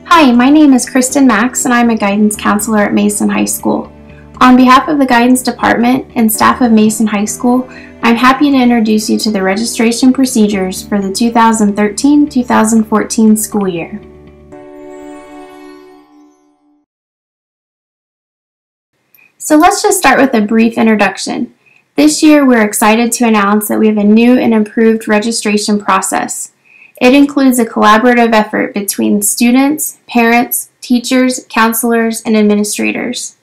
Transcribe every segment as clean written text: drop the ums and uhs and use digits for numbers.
Hi, my name is Kristen Max and I'm a guidance counselor at Mason High School. On behalf of the guidance department and staff of Mason High School, I'm happy to introduce you to the registration procedures for the 2013-2014 school year. So let's just start with a brief introduction. This year we're excited to announce that we have a new and improved registration process. It includes a collaborative effort between students, parents, teachers, counselors, and administrators.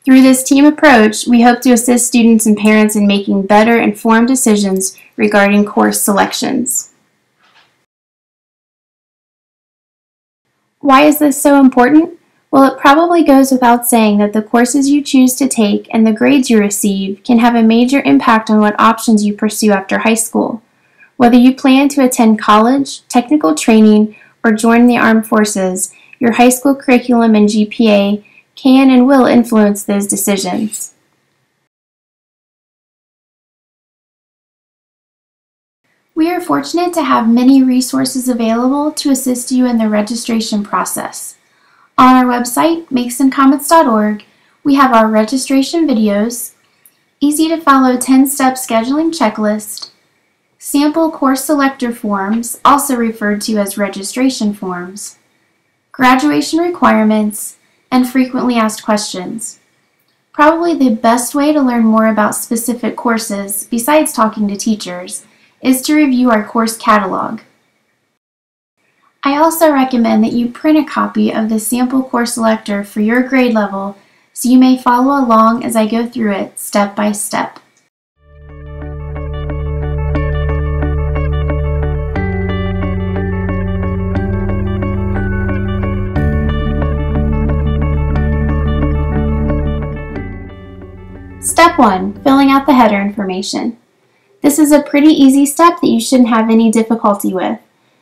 Through this team approach, we hope to assist students and parents in making better informed decisions regarding course selections. Why is this so important? Well, it probably goes without saying that the courses you choose to take and the grades you receive can have a major impact on what options you pursue after high school. Whether you plan to attend college, technical training, or join the armed forces, your high school curriculum and GPA can and will influence those decisions. We are fortunate to have many resources available to assist you in the registration process. On our website, MasonComets.Org, we have our registration videos, easy-to-follow 10-step scheduling checklist, sample course selector forms, also referred to as registration forms, graduation requirements, and frequently asked questions. Probably the best way to learn more about specific courses, besides talking to teachers, is to review our course catalog. I also recommend that you print a copy of the sample course selector for your grade level so you may follow along as I go through it step by step. Step 1. Filling out the header information. This is a pretty easy step that you shouldn't have any difficulty with.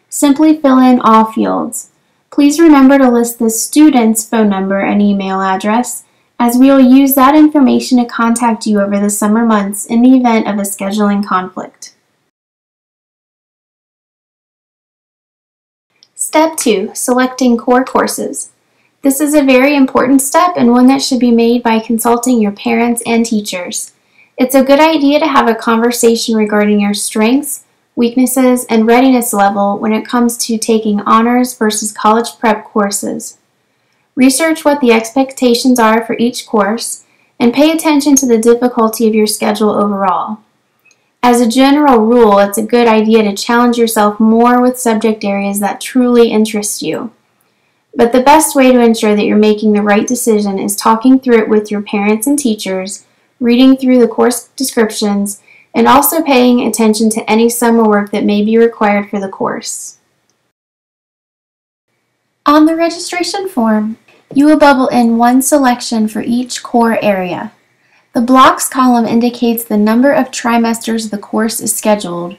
Simply fill in all fields. Please remember to list the student's phone number and email address, as we will use that information to contact you over the summer months in the event of a scheduling conflict. Step 2. Selecting core courses. This is a very important step and one that should be made by consulting your parents and teachers. It's a good idea to have a conversation regarding your strengths, weaknesses, and readiness level when it comes to taking honors versus college prep courses. Research what the expectations are for each course and pay attention to the difficulty of your schedule overall. As a general rule, it's a good idea to challenge yourself more with subject areas that truly interest you. But the best way to ensure that you're making the right decision is talking through it with your parents and teachers, reading through the course descriptions, and also paying attention to any summer work that may be required for the course. On the registration form, you will bubble in one selection for each core area. The blocks column indicates the number of trimesters the course is scheduled,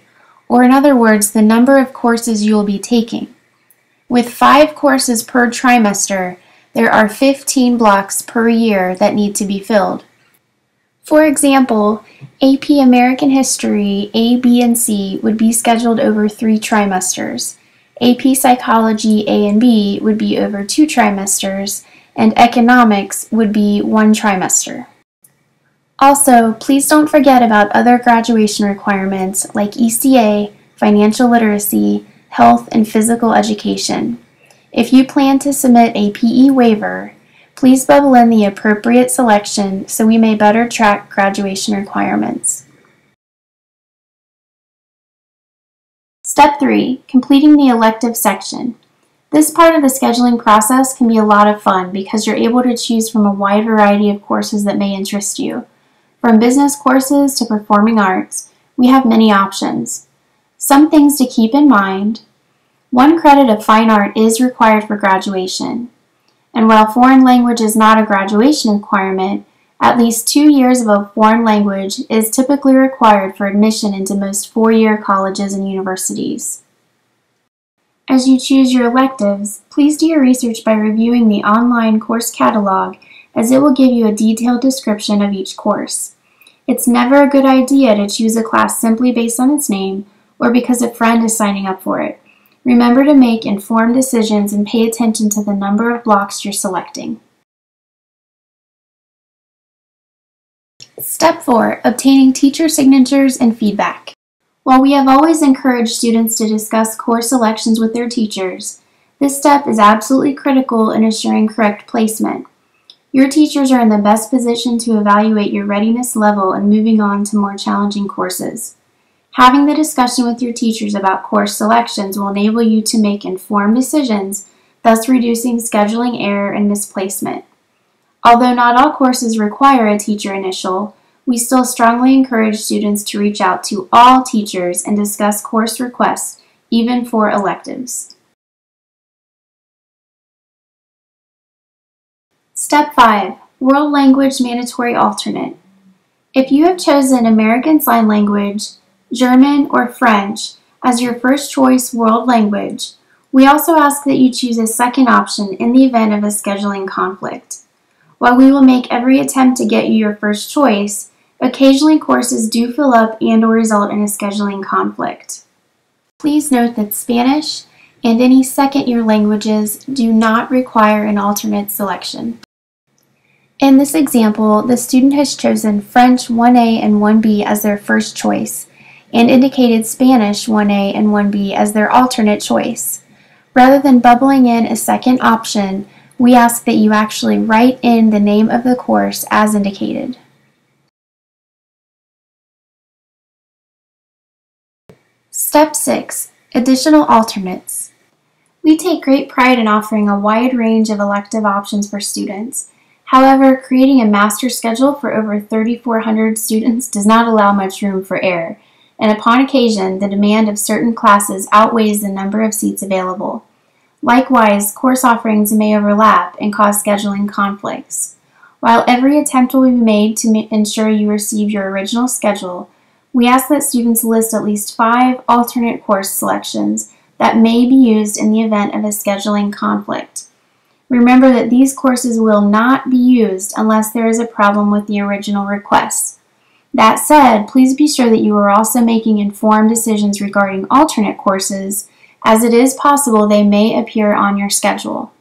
or in other words, the number of courses you will be taking. With 5 courses per trimester, there are 15 blocks per year that need to be filled. For example, AP American History A, B, and C would be scheduled over 3 trimesters. AP Psychology A and B would be over 2 trimesters, and Economics would be 1 trimester. Also, please don't forget about other graduation requirements like ECA, financial literacy, health, and physical education. If you plan to submit a PE waiver, please bubble in the appropriate selection so we may better track graduation requirements. Step 3. Completing the elective section. This part of the scheduling process can be a lot of fun because you're able to choose from a wide variety of courses that may interest you. From business courses to performing arts, we have many options. Some things to keep in mind: 1 credit of fine art is required for graduation. And while foreign language is not a graduation requirement, at least 2 years of a foreign language is typically required for admission into most 4-year colleges and universities. As you choose your electives, please do your research by reviewing the online course catalog, as it will give you a detailed description of each course. It's never a good idea to choose a class simply based on its name or because a friend is signing up for it. Remember to make informed decisions and pay attention to the number of blocks you're selecting. Step 4. Obtaining teacher signatures and feedback. While we have always encouraged students to discuss course selections with their teachers, this step is absolutely critical in assuring correct placement. Your teachers are in the best position to evaluate your readiness level and moving on to more challenging courses. Having the discussion with your teachers about course selections will enable you to make informed decisions, thus reducing scheduling error and misplacement. Although not all courses require a teacher initial, we still strongly encourage students to reach out to all teachers and discuss course requests, even for electives. Step 5. World Language Mandatory Alternate. If you have chosen American Sign Language, German, or French as your first choice world language, we also ask that you choose a second option in the event of a scheduling conflict. While we will make every attempt to get you your first choice, occasionally courses do fill up and/or result in a scheduling conflict. Please note that Spanish and any second-year languages do not require an alternate selection. In this example, the student has chosen French 1A and 1B as their first choice and indicated Spanish 1A and 1B as their alternate choice. Rather than bubbling in a second option, we ask that you actually write in the name of the course as indicated. Step 6. Additional alternates. We take great pride in offering a wide range of elective options for students. However, creating a master schedule for over 3,400 students does not allow much room for error, and upon occasion, the demand of certain classes outweighs the number of seats available. Likewise, course offerings may overlap and cause scheduling conflicts. While every attempt will be made to ensure you receive your original schedule, we ask that students list at least 5 alternate course selections that may be used in the event of a scheduling conflict. Remember that these courses will not be used unless there is a problem with the original request. That said, please be sure that you are also making informed decisions regarding alternate courses, as it is possible they may appear on your schedule.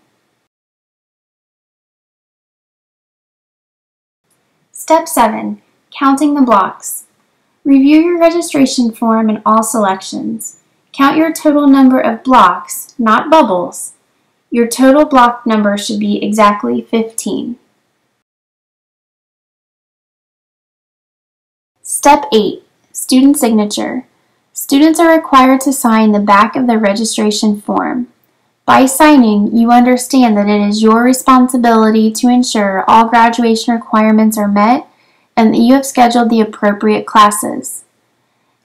Step 7. Counting the blocks. Review your registration form and all selections. Count your total number of blocks, not bubbles. Your total block number should be exactly 15. Step 8. Student signature. Students are required to sign the back of the registration form. By signing, you understand that it is your responsibility to ensure all graduation requirements are met and that you have scheduled the appropriate classes.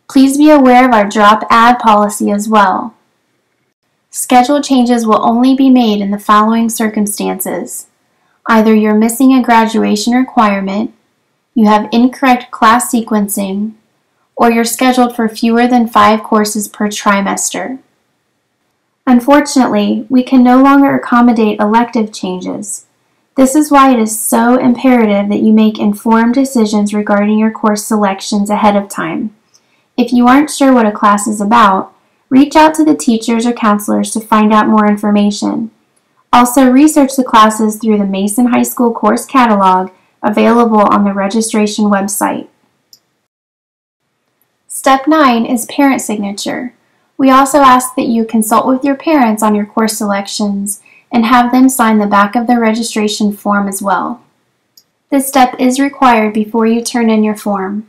Please be aware of our drop add policy as well. Schedule changes will only be made in the following circumstances. Either you're missing a graduation requirement, you have incorrect class sequencing, or you're scheduled for fewer than 5 courses per trimester. Unfortunately, we can no longer accommodate elective changes. This is why it is so imperative that you make informed decisions regarding your course selections ahead of time. If you aren't sure what a class is about, reach out to the teachers or counselors to find out more information. Also, research the classes through the Mason High School course catalog available on the registration website. Step 9 is parent signature. We also ask that you consult with your parents on your course selections and have them sign the back of the registration form as well. This step is required before you turn in your form.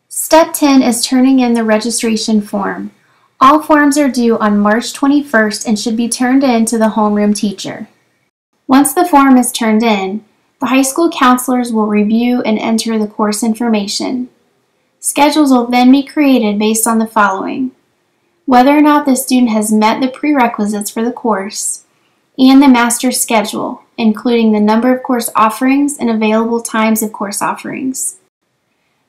Step 10 is turning in the registration form. All forms are due on March 21st and should be turned in to the homeroom teacher. Once the form is turned in, the high school counselors will review and enter the course information. Schedules will then be created based on the following: whether or not the student has met the prerequisites for the course, and the master schedule, including the number of course offerings and available times of course offerings.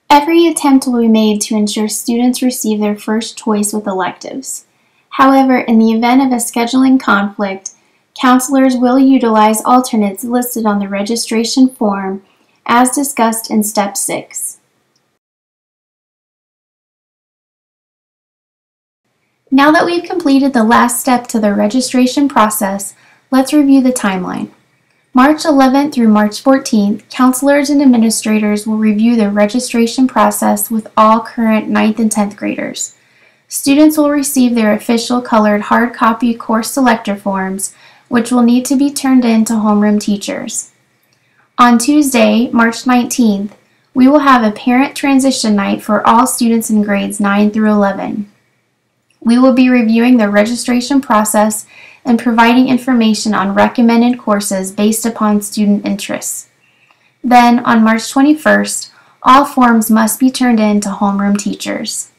Every attempt will be made to ensure students receive their first choice with electives. However, in the event of a scheduling conflict, counselors will utilize alternates listed on the registration form as discussed in Step 6. Now that we've completed the last step to the registration process, let's review the timeline. March 11th through March 14th, counselors and administrators will review the registration process with all current 9th and 10th graders. Students will receive their official colored hard copy course selector forms, which will need to be turned in to homeroom teachers. On Tuesday, March 19th, we will have a parent transition night for all students in grades 9 through 11. We will be reviewing the registration process and providing information on recommended courses based upon student interests. Then, on March 21st, all forms must be turned in to homeroom teachers.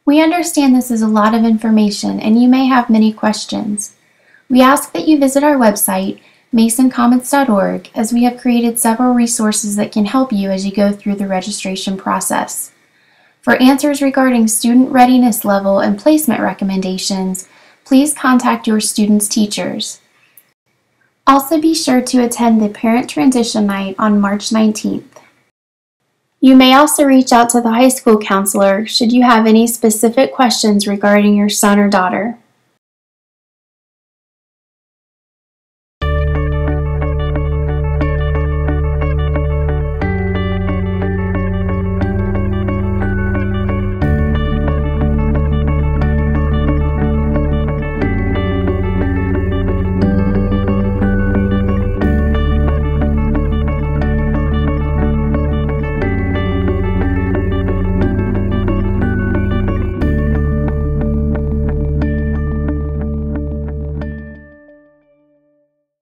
We understand this is a lot of information and you may have many questions. We ask that you visit our website, MasonComets.Org, as we have created several resources that can help you as you go through the registration process. For answers regarding student readiness level and placement recommendations, please contact your students' teachers. Also be sure to attend the Parent Transition Night on March 19th. You may also reach out to the high school counselor should you have any specific questions regarding your son or daughter.